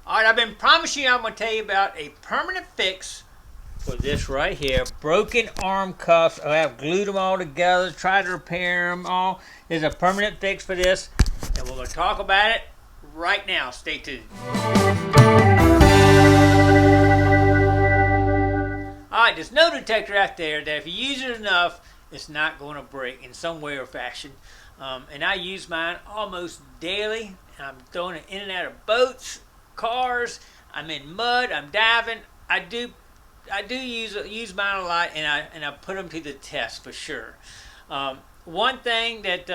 Alright, I've been promising you I'm going to tell you about a permanent fix for this right here. Broken arm cuffs. I have glued them all together, tried to repair them all. There's a permanent fix for this, and we're going to talk about it right now. Stay tuned. Alright, there's no detector out there that if you use it enough, it's not going to break in some way or fashion. And I use mine almost daily. I'm throwing it in and out of boats, cars. I'm in mud. I'm diving. I do use mine a lot, and I put them to the test for sure. One thing that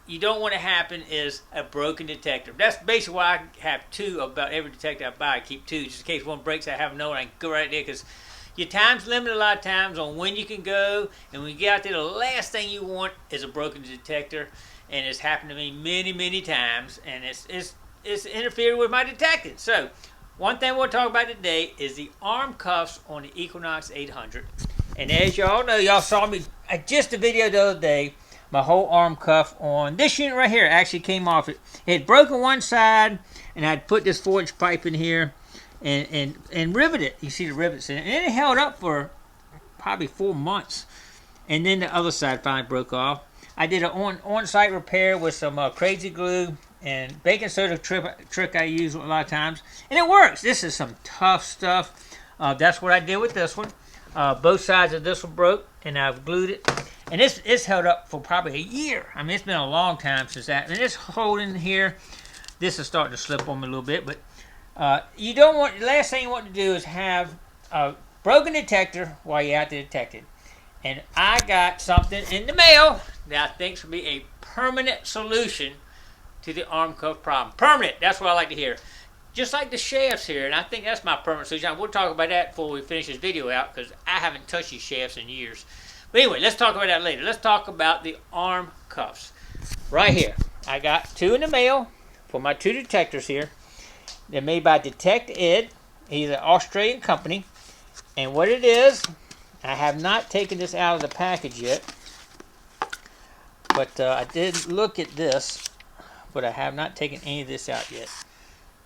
you don't want to happen is a broken detector. That's basically why I have two. About every detector I buy, I keep two, just in case one breaks. I have another. I can go right there, because your time's limited a lot of times on when you can go, and when you get out there, the last thing you want is a broken detector. And it's happened to me many times, and it's interfered with my detecting. So one thing we'll talk about today is the arm cuffs on the Equinox 800. And as y'all know, y'all saw me just a video the other day. My whole arm cuff on this unit right here actually came off. It had broken one side, and I'd put this 4-inch pipe in here and riveted. You see the rivets in it, and it held up for probably 4 months. And then the other side finally broke off. I did an on-site repair with some crazy glue and baking soda trick I use a lot of times, and it works. This is some tough stuff. That's what I did with this one. Both sides of this one broke, and I've glued it, and it's held up for probably a year. I mean, it's been a long time since that. And it's holding here. This is starting to slip on me a little bit, but you don't want. The last thing you want to do is have a broken detector while you're out there detecting. And I got something in the mail that I think should be a permanent solution to the arm cuff problem. Permanent, that's what I like to hear. Just like the shafts here, and I think that's my permanent solution. We'll talk about that before we finish this video out, because I haven't touched these shafts in years. But anyway, let's talk about that later. Let's talk about the arm cuffs. Right here, I got two in the mail for my two detectors here. They're made by Detect Ed. He's an Australian company. And what it is, I have not taken this out of the package yet, but I did look at this, but I have not taken any of this out yet.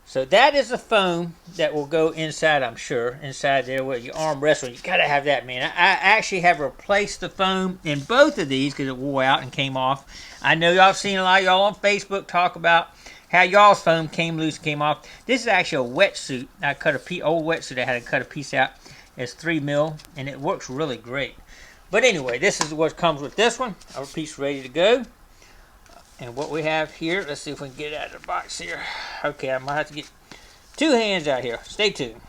So that is the foam that will go inside, I'm sure, inside there where your arm rests. You got to have that, man. I actually have replaced the foam in both of these because it wore out and came off. I know y'all have seen a lot of y'all on Facebook talk about how y'all's foam came loose and came off. This is actually a wetsuit. I cut old wetsuit. I had to cut a piece out. It's 3 mil, and it works really great. But anyway, this is what comes with this one. Our piece ready to go. And what we have here, let's see if we can get it out of the box here. Okay, I might have to get 2 hands out here. Stay tuned.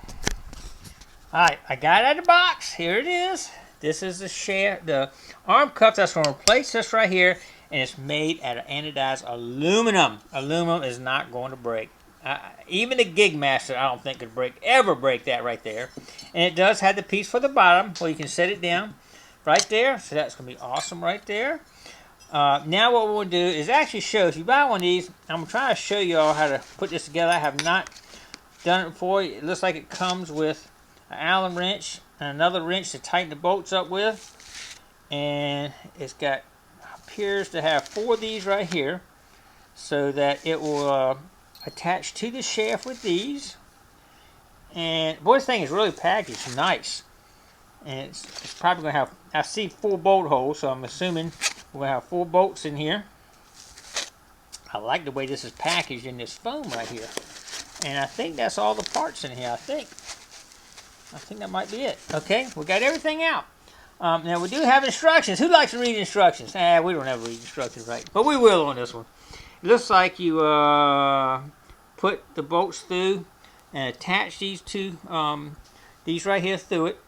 Alright, I got it out of the box. Here it is. This is the arm cuff that's going to replace this right here. And it's made out of anodized aluminum. Aluminum is not going to break. Even the Gigmaster, I don't think could ever break that right there. And it does have the piece for the bottom where you can set it down right there. So that's going to be awesome right there. Now what we'll do is actually show, if you buy one of these, I'm going to try to show you all how to put this together. I have not done it before. It looks like it comes with an Allen wrench and another wrench to tighten the bolts up with. And it's got, appears to have 4 of these right here, so that it will attach to the shaft with these. And boy, this thing is really packaged nice. And it's probably going to have, I see 4 bolt holes, so I'm assuming we're going to have 4 bolts in here. I like the way this is packaged in this foam right here. And I think that's all the parts in here, I think that might be it. Okay, we got everything out. Now we do have instructions. Who likes to read instructions? We don't ever read instructions, right? But we will on this one. It looks like you put the bolts through and attach these these right here through it.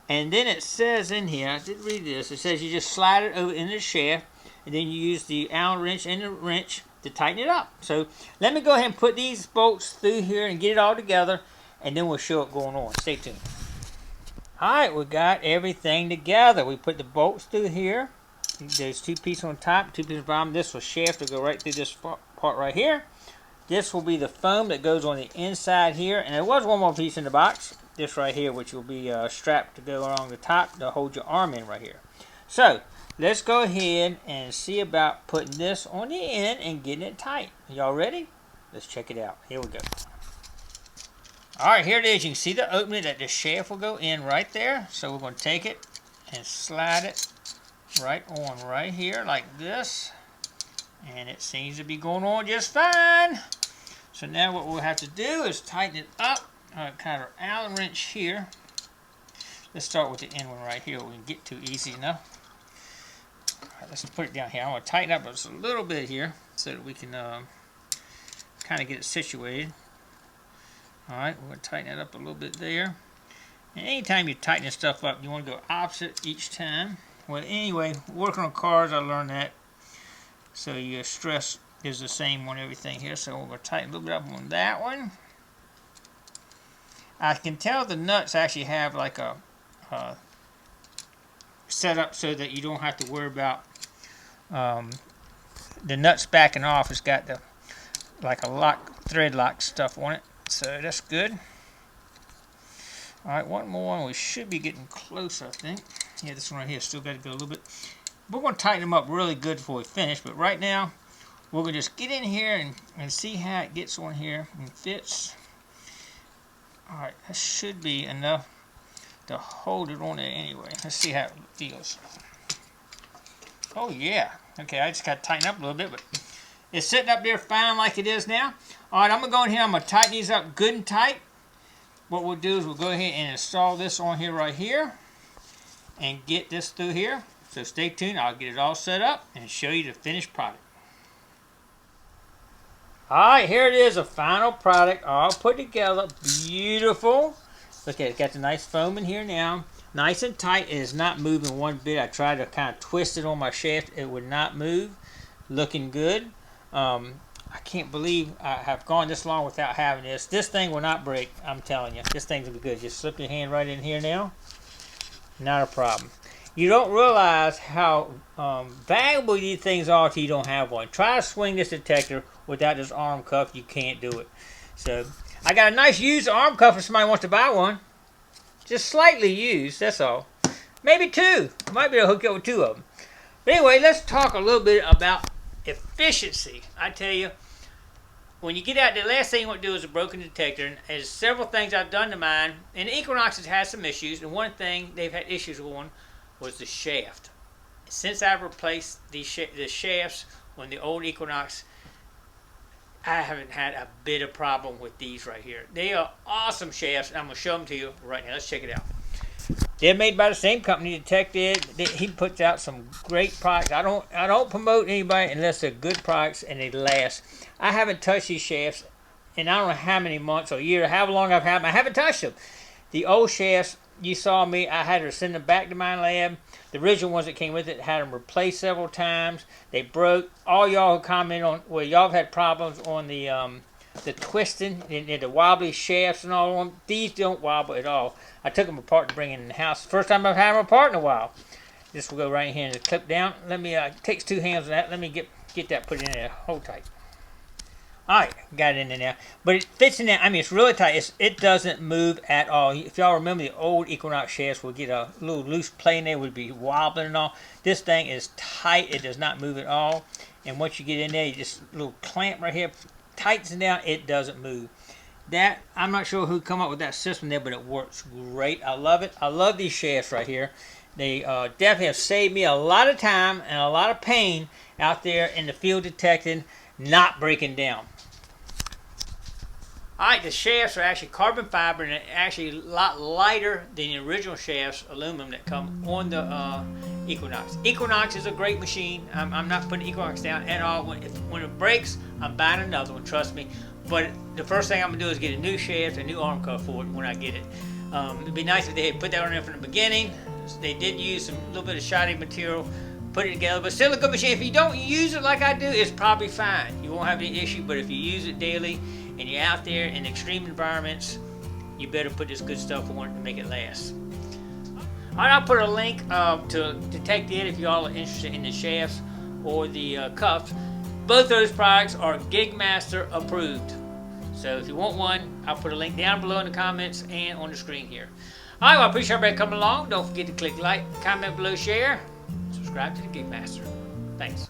And then it says in here, I did read this, it says you just slide it over into the shaft, and then you use the Allen wrench and the wrench to tighten it up. So let me go ahead and put these bolts through here and get it all together, and then we'll show it going on. Stay tuned. Alright, we got everything together. We put the bolts through here. There's 2 pieces on top, 2 pieces on the bottom. This will shaft to go right through this part right here. This will be the foam that goes on the inside here. And there was one more piece in the box. This right here, which will be strapped to go along the top to hold your arm in right here. So, let's go ahead and see about putting this on the end and getting it tight. Y'all ready? Let's check it out. Here we go. Alright, here it is. You can see the opening that the shaft will go in right there. So we're going to take it and slide it right on right here like this. And it seems to be going on just fine. So now what we'll have to do is tighten it up. Kind of Allen wrench here. Let's start with the end one right here. We can get to easy enough. Alright, let's put it down here. I want to tighten up just a little bit here so that we can kind of get it situated. Alright, we're going to tighten it up a little bit there. And anytime you're tightening stuff up, you want to go opposite each time. Well, anyway, working on cars, I learned that. So your stress is the same on everything here. So we're going to tighten a little bit up on that one. I can tell the nuts actually have like a set up so that you don't have to worry about the nuts backing off. It's got the like a lock, thread lock stuff on it. So that's good. Alright, one more and we should be getting close, I think. Yeah, this one right here still got to go a little bit. We're going to tighten them up really good before we finish, but right now we're going to just get in here and see how it gets on here and fits. Alright, that should be enough to hold it on there anyway. Let's see how it feels. Oh yeah. Okay, I just got to tighten up a little bit, but it's sitting up there fine like it is now. Alright, I'm going to go in here. I'm going to tighten these up good and tight. What we'll do is we'll go ahead and install this on here right here and get this through here. So stay tuned. I'll get it all set up and show you the finished product. Alright, here it is, a final product all put together. Beautiful. Look at it, got the nice foam in here now. Nice and tight. It is not moving one bit. I tried to kind of twist it on my shaft. It would not move. Looking good. I can't believe I have gone this long without having this. This thing will not break, I'm telling you. This thing's going to be good. Just slip your hand right in here now. Not a problem. You don't realize how valuable these things are until you don't have one. Try to swing this detector without this arm cuff. You can't do it. So, I got a nice used arm cuff if somebody wants to buy one. Just slightly used, that's all. Maybe two. Might be able to hook up with two of them. But anyway, let's talk a little bit about efficiency. I tell you, when you get out, the last thing you want to do is a broken detector. And there's several things I've done to mine. And the Equinox has had some issues. And one thing they've had issues on was the shaft. Since I've replaced the shafts on the old Equinox, I haven't had a bit of problem with these right here. They are awesome shafts. I'm going to show them to you right now. Let's check it out. They're made by the same company, Detected. He puts out some great products. I don't promote anybody unless they're good products and they last. I haven't touched these shafts in I don't know how many months or years, how long I've had them. I haven't touched them. The old shafts, you saw me, I had to send them back to my lab. The original ones that came with it, had them replaced several times. They broke. All y'all who comment on, well, y'all have had problems on the twisting and the wobbly shafts and all of them. These don't wobble at all. I took them apart to bring in the house. First time I've had them apart in a while. This will go right in here and just clip down. Let me, it takes two hands on that. Let me get that put in there. Hold tight. Alright, got it in there now. But it fits in there. I mean, it's really tight. It doesn't move at all. If y'all remember, the old Equinox shafts would get a little loose play in there, would be wobbling and all. This thing is tight. It does not move at all. And once you get in there, you just a little clamp right here, tightens it down. It doesn't move. That, I'm not sure who come up with that system there, but it works great. I love it. I love these shafts right here. They definitely have saved me a lot of time and a lot of pain out there in the field detecting, not breaking down. Alright, the shafts are actually carbon fiber and actually a lot lighter than the original shafts, aluminum, that come on the Equinox. Equinox is a great machine. I'm not putting Equinox down at all. When it breaks, I'm buying another one, trust me. But the first thing I'm going to do is get a new shaft, a new arm cuff for it when I get it. It'd be nice if they had put that on there from the beginning. They did use a little bit of shoddy material, put it together, but still a good machine. If you don't use it like I do, it's probably fine. You won't have any issue, but if you use it daily and you're out there in extreme environments, you better put this good stuff on it to make it last. Alright, I'll put a link to Detected if y'all are interested in the shafts or the cuffs. Both those products are Gigmaster approved. So if you want one, I'll put a link down below in the comments and on the screen here. Alright, well, I appreciate everybody coming along. Don't forget to click like, comment below, share, subscribe to the Gigmaster. Thanks.